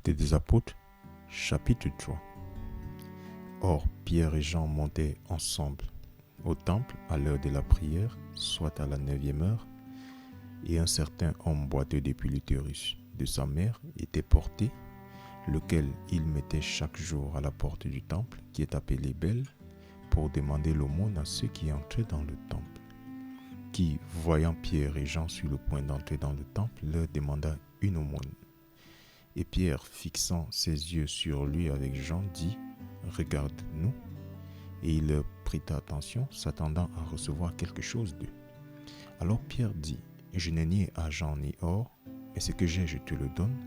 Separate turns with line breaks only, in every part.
Actes des Apôtres, chapitre 3. Or, Pierre et Jean montaient ensemble au temple à l'heure de la prière, soit à la 9e heure, et un certain homme boiteux depuis l'utérus de sa mère était porté, lequel il mettait chaque jour à la porte du temple, qui est appelée Belle, pour demander l'aumône à ceux qui entraient dans le temple. Qui, voyant Pierre et Jean sur le point d'entrer dans le temple, leur demanda une aumône. Et Pierre, fixant ses yeux sur lui avec Jean, dit « Regarde-nous ». Et il leur prêta attention, s'attendant à recevoir quelque chose d'eux. Alors Pierre dit « Je n'ai ni argent ni or, mais ce que j'ai, je te le donne.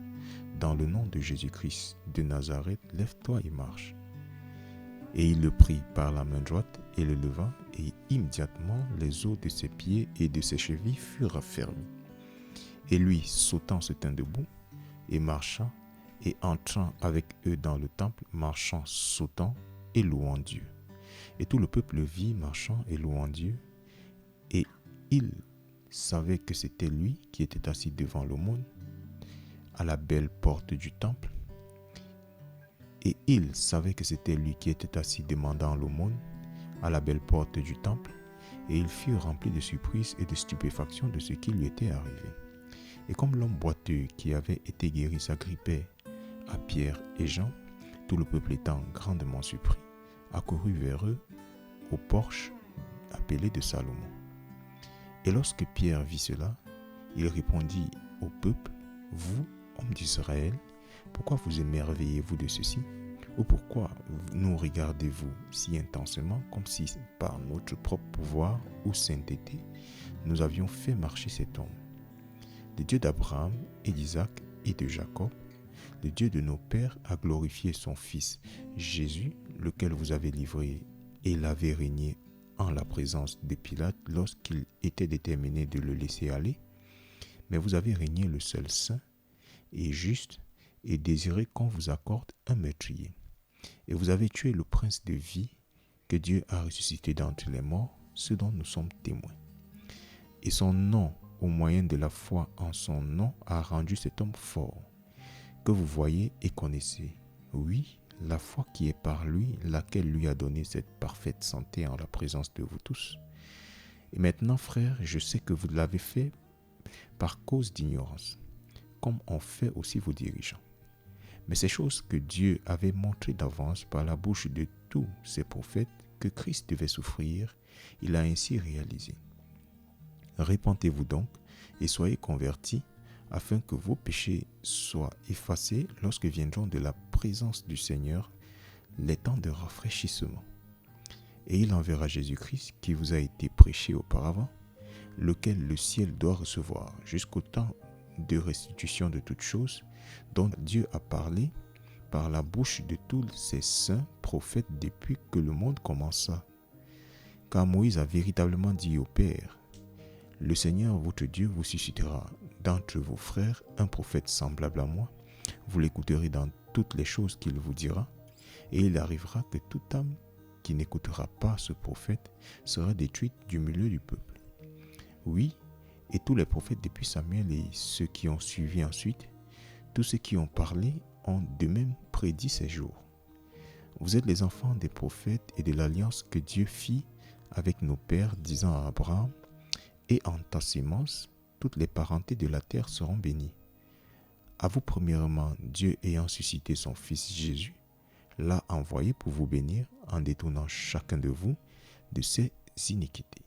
Dans le nom de Jésus-Christ de Nazareth, lève-toi et marche. » Et il le prit par la main droite et le leva, et immédiatement les os de ses pieds et de ses chevilles furent raffermis. Et lui, sautant, se tint debout, et marchant, et entrant avec eux dans le temple, marchant, sautant, et louant Dieu. Et tout le peuple le vit marchant et louant Dieu, et il savait que c'était lui qui était assis devant l'aumône, à la belle porte du temple. Et il savait que c'était lui qui était assis demandant l'aumône, à la belle porte du temple, et ils furent remplis de surprise et de stupéfaction de ce qui lui était arrivé. Et comme l'homme boiteux qui avait été guéri s'agrippait à Pierre et Jean, tout le peuple étant grandement surpris, accourut vers eux au porche appelé de Salomon. Et lorsque Pierre vit cela, il répondit au peuple, « Vous, hommes d'Israël, pourquoi vous émerveillez-vous de ceci? Ou pourquoi nous regardez-vous si intensement, comme si par notre propre pouvoir ou sainteté, nous avions fait marcher cet homme? Le Dieu d'Abraham et d'Isaac et de Jacob, le Dieu de nos pères, a glorifié son Fils Jésus, lequel vous avez livré et l'avez régné en la présence de Pilate lorsqu'il était déterminé de le laisser aller. Mais vous avez régné le seul saint et juste et désiré qu'on vous accorde un meurtrier. Et vous avez tué le prince de vie que Dieu a ressuscité d'entre les morts, ce dont nous sommes témoins. Et son nom, au moyen de la foi en son nom, a rendu cet homme fort, que vous voyez et connaissez. Oui, la foi qui est par lui, laquelle lui a donné cette parfaite santé en la présence de vous tous. Et maintenant, frères, je sais que vous l'avez fait par cause d'ignorance, comme ont fait aussi vos dirigeants. Mais ces choses que Dieu avait montrées d'avance par la bouche de tous ses prophètes que Christ devait souffrir, il a ainsi réalisé. Repentez-vous donc et soyez convertis, afin que vos péchés soient effacés lorsque viendront de la présence du Seigneur les temps de rafraîchissement. Et il enverra Jésus-Christ qui vous a été prêché auparavant, lequel le ciel doit recevoir jusqu'au temps de restitution de toutes choses, dont Dieu a parlé par la bouche de tous ses saints prophètes depuis que le monde commença. Car Moïse a véritablement dit au Père, « Le Seigneur votre Dieu vous suscitera d'entre vos frères un prophète semblable à moi. Vous l'écouterez dans toutes les choses qu'il vous dira, et il arrivera que toute âme qui n'écoutera pas ce prophète sera détruite du milieu du peuple. » Oui, et tous les prophètes depuis Samuel et ceux qui ont suivi ensuite, tous ceux qui ont parlé ont de même prédit ces jours. Vous êtes les enfants des prophètes et de l'alliance que Dieu fit avec nos pères, disant à Abraham, « Et en ta sémence, toutes les parentés de la terre seront bénies. » À vous premièrement, Dieu ayant suscité son Fils Jésus, l'a envoyé pour vous bénir en détournant chacun de vous de ses iniquités.